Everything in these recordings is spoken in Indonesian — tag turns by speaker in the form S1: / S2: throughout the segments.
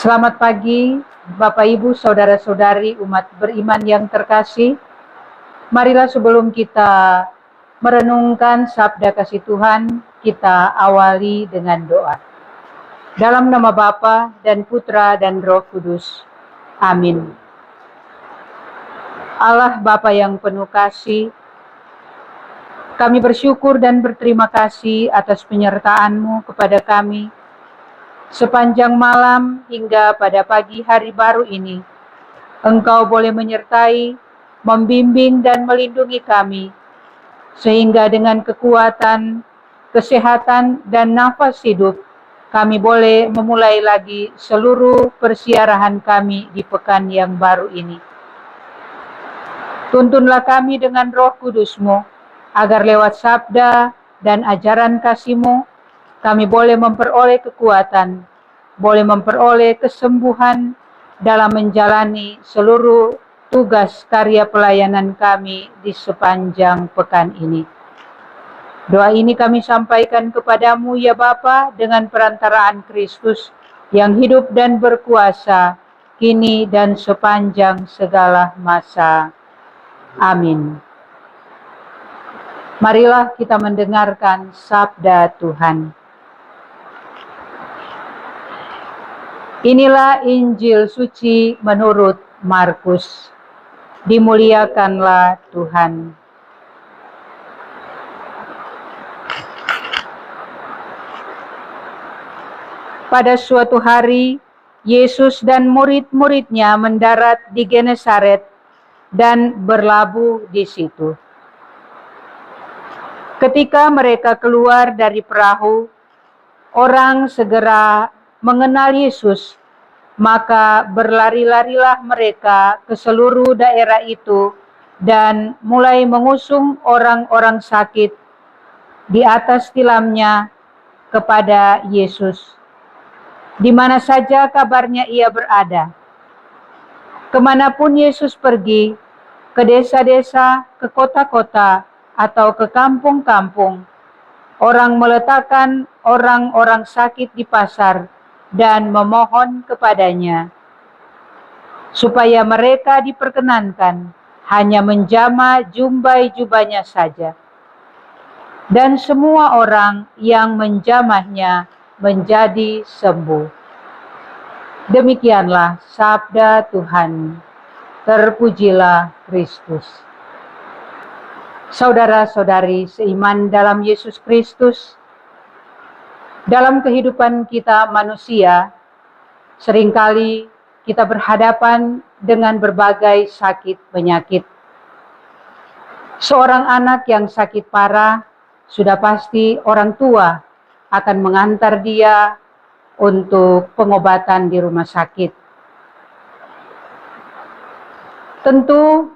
S1: Selamat pagi, Bapak Ibu, Saudara-saudari umat beriman yang terkasih. Marilah sebelum kita merenungkan sabda kasih Tuhan, kita awali dengan doa. Dalam nama Bapa dan Putra dan Roh Kudus. Amin. Allah Bapa yang penuh kasih, kami bersyukur dan berterima kasih atas penyertaan-Mu kepada kami sepanjang malam hingga pada pagi hari baru ini. Engkau boleh menyertai, membimbing dan melindungi kami, sehingga dengan kekuatan, kesehatan dan nafas hidup, kami boleh memulai lagi seluruh persiarahan kami di pekan yang baru ini. Tuntunlah kami dengan Roh Kudus-Mu, agar lewat sabda dan ajaran kasih-Mu, kami boleh memperoleh kekuatan, boleh memperoleh kesembuhan dalam menjalani seluruh tugas karya pelayanan kami di sepanjang pekan ini. Doa ini kami sampaikan kepadamu ya Bapa dengan perantaraan Kristus yang hidup dan berkuasa kini dan sepanjang segala masa. Amin. Marilah kita mendengarkan sabda Tuhan. Inilah Injil suci menurut Markus. Dimuliakanlah Tuhan. Pada suatu hari, Yesus dan murid-muridnya mendarat di Genesaret dan berlabuh di situ. Ketika mereka keluar dari perahu, orang segera mengenal Yesus, maka berlari-larilah mereka ke seluruh daerah itu dan mulai mengusung orang-orang sakit di atas tilamnya kepada Yesus. Di mana saja kabarnya ia berada. Kemanapun Yesus pergi, ke desa-desa, ke kota-kota, atau ke kampung-kampung, orang meletakkan orang-orang sakit di pasar dan memohon kepadanya, supaya mereka diperkenankan hanya menjamah jubah-jubahnya saja. Dan semua orang yang menjamahnya menjadi sembuh. Demikianlah sabda Tuhan. Terpujilah Kristus. Saudara-saudari seiman dalam Yesus Kristus, dalam kehidupan kita manusia, seringkali kita berhadapan dengan berbagai sakit penyakit. Seorang anak yang sakit parah, sudah pasti orang tua akan mengantar dia untuk pengobatan di rumah sakit. Tentu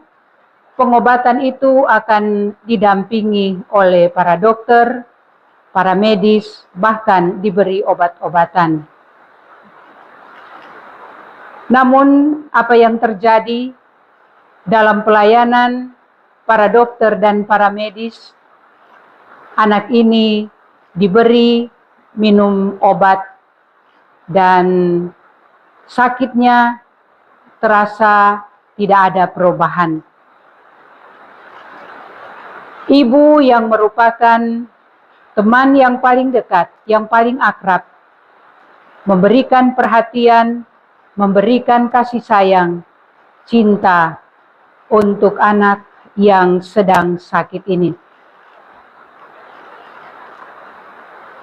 S1: pengobatan itu akan didampingi oleh para dokter, para medis, bahkan diberi obat-obatan. Namun apa yang terjadi dalam pelayanan para dokter dan para medis, anak ini diberi minum obat dan sakitnya terasa tidak ada perubahan. Ibu yang merupakan teman yang paling dekat, yang paling akrab, memberikan perhatian, memberikan kasih sayang, cinta untuk anak yang sedang sakit ini.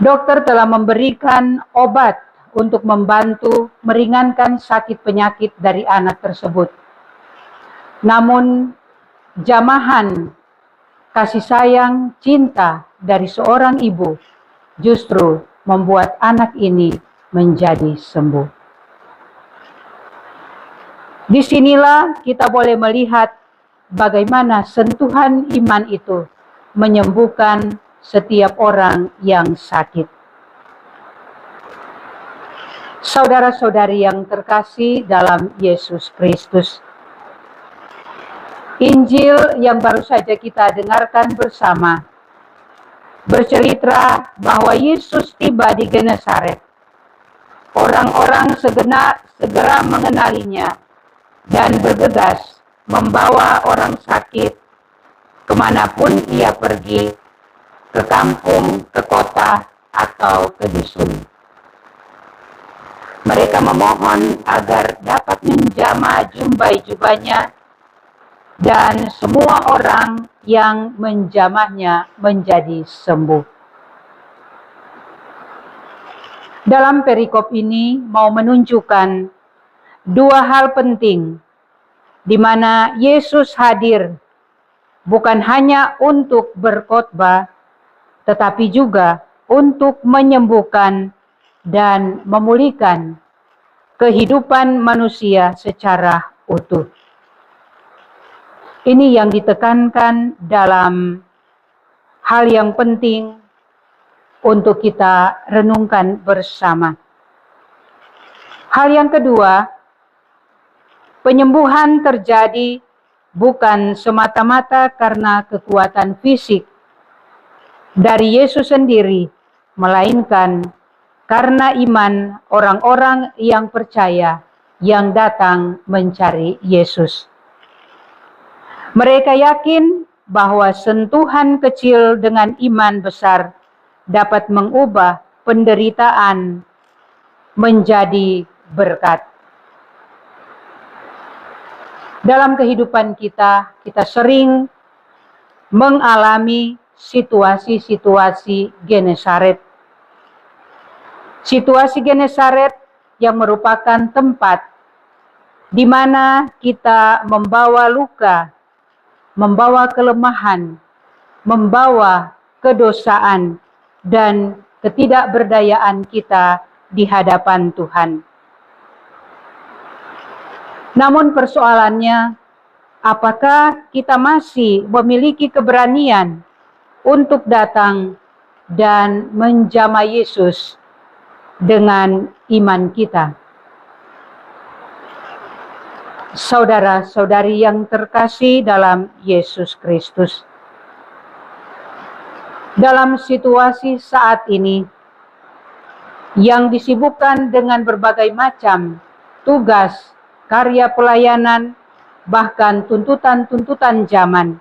S1: Dokter telah memberikan obat untuk membantu meringankan sakit penyakit dari anak tersebut. Namun, jamahan kasih sayang, cinta dari seorang ibu justru membuat anak ini menjadi sembuh. Disinilah kita boleh melihat bagaimana sentuhan iman itu menyembuhkan setiap orang yang sakit. Saudara-saudari yang terkasih dalam Yesus Kristus, Injil yang baru saja kita dengarkan bersama bercerita bahwa Yesus tiba di Genesaret. Orang-orang segera mengenalinya dan bergegas membawa orang sakit kemanapun ia pergi, ke kampung, ke kota, atau ke dusun. Mereka memohon agar dapat menjamah jubah-jubahnya, dan semua orang yang menjamahnya menjadi sembuh. Dalam perikop ini mau menunjukkan dua hal penting di mana Yesus hadir bukan hanya untuk berkhotbah, tetapi juga untuk menyembuhkan dan memulihkan kehidupan manusia secara utuh. Ini yang ditekankan dalam hal yang penting untuk kita renungkan bersama. Hal yang kedua, penyembuhan terjadi bukan semata-mata karena kekuatan fisik dari Yesus sendiri, melainkan karena iman orang-orang yang percaya yang datang mencari Yesus. Mereka yakin bahwa sentuhan kecil dengan iman besar dapat mengubah penderitaan menjadi berkat. Dalam kehidupan kita sering mengalami situasi-situasi Genesaret. Situasi Genesaret yang merupakan tempat di mana kita membawa luka, membawa kelemahan, membawa kedosaan, dan ketidakberdayaan kita di hadapan Tuhan. Namun persoalannya, apakah kita masih memiliki keberanian untuk datang dan menjamah Yesus dengan iman kita? Saudara-saudari yang terkasih dalam Yesus Kristus, dalam situasi saat ini yang disibukkan dengan berbagai macam tugas, karya pelayanan, bahkan tuntutan-tuntutan zaman,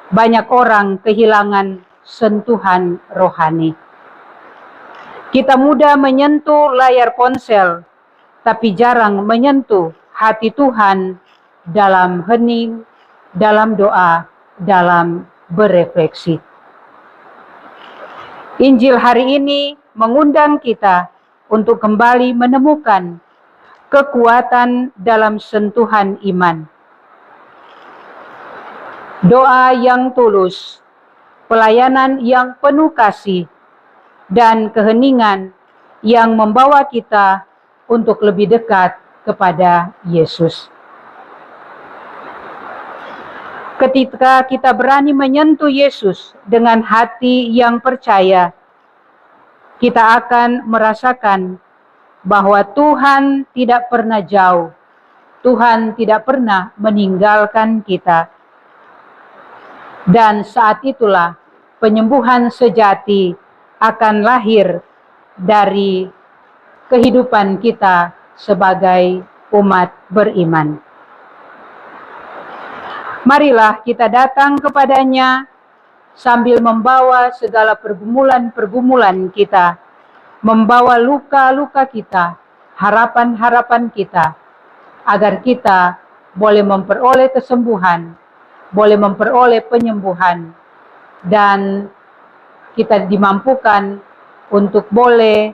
S1: banyak orang kehilangan sentuhan rohani. Kita mudah menyentuh layar ponsel, tapi jarang menyentuh hati Tuhan dalam hening, dalam doa, dalam berefleksi. Injil hari ini mengundang kita untuk kembali menemukan kekuatan dalam sentuhan iman. Doa yang tulus, pelayanan yang penuh kasih, dan keheningan yang membawa kita untuk lebih dekat kepada Yesus. Ketika kita berani menyentuh Yesus dengan hati yang percaya, kita akan merasakan bahwa Tuhan tidak pernah jauh, Tuhan tidak pernah meninggalkan kita. Dan saat itulah penyembuhan sejati akan lahir dari kehidupan kita sebagai umat beriman. Marilah kita datang kepadanya sambil membawa segala pergumulan-pergumulan kita, membawa luka-luka kita, harapan-harapan kita, agar kita boleh memperoleh kesembuhan, boleh memperoleh penyembuhan, dan kita dimampukan untuk boleh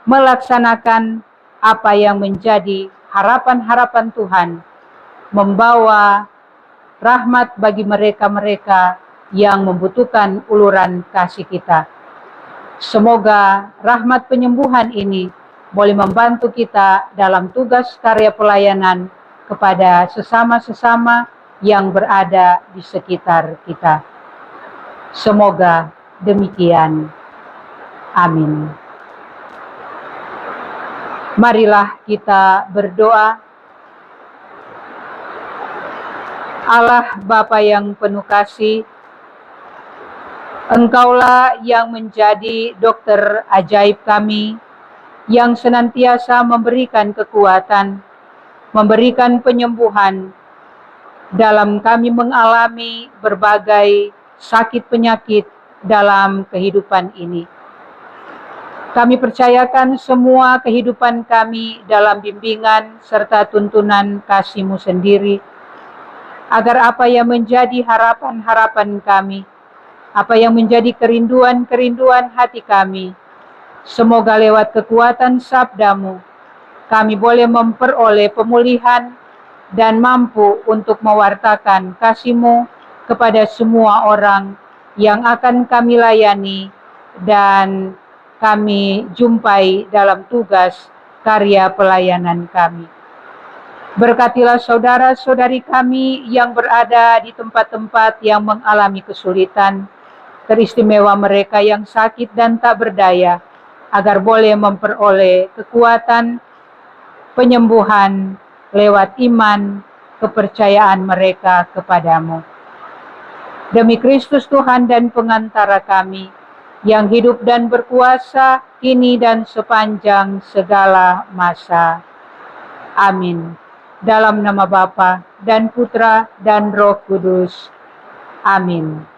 S1: melaksanakan apa yang menjadi harapan-harapan Tuhan, membawa rahmat bagi mereka-mereka yang membutuhkan uluran kasih kita. Semoga rahmat penyembuhan ini boleh membantu kita dalam tugas karya pelayanan kepada sesama-sesama yang berada di sekitar kita. Semoga demikian. Amin. Marilah kita berdoa. Allah Bapa yang penuh kasih, Engkaulah yang menjadi dokter ajaib kami, yang senantiasa memberikan kekuatan, memberikan penyembuhan dalam kami mengalami berbagai sakit penyakit dalam kehidupan ini. Kami percayakan semua kehidupan kami dalam bimbingan serta tuntunan kasih-Mu sendiri, agar apa yang menjadi harapan-harapan kami, apa yang menjadi kerinduan-kerinduan hati kami, semoga lewat kekuatan sabda-Mu, kami boleh memperoleh pemulihan dan mampu untuk mewartakan kasih-Mu kepada semua orang yang akan kami layani dan kami jumpai dalam tugas karya pelayanan kami. Berkatilah saudara-saudari kami yang berada di tempat-tempat yang mengalami kesulitan, teristimewa mereka yang sakit dan tak berdaya, agar boleh memperoleh kekuatan, penyembuhan lewat iman, kepercayaan mereka kepadamu. Demi Kristus Tuhan dan pengantara kami, yang hidup dan berkuasa kini dan sepanjang segala masa. Amin. Dalam nama Bapa dan Putra dan Roh Kudus. Amin.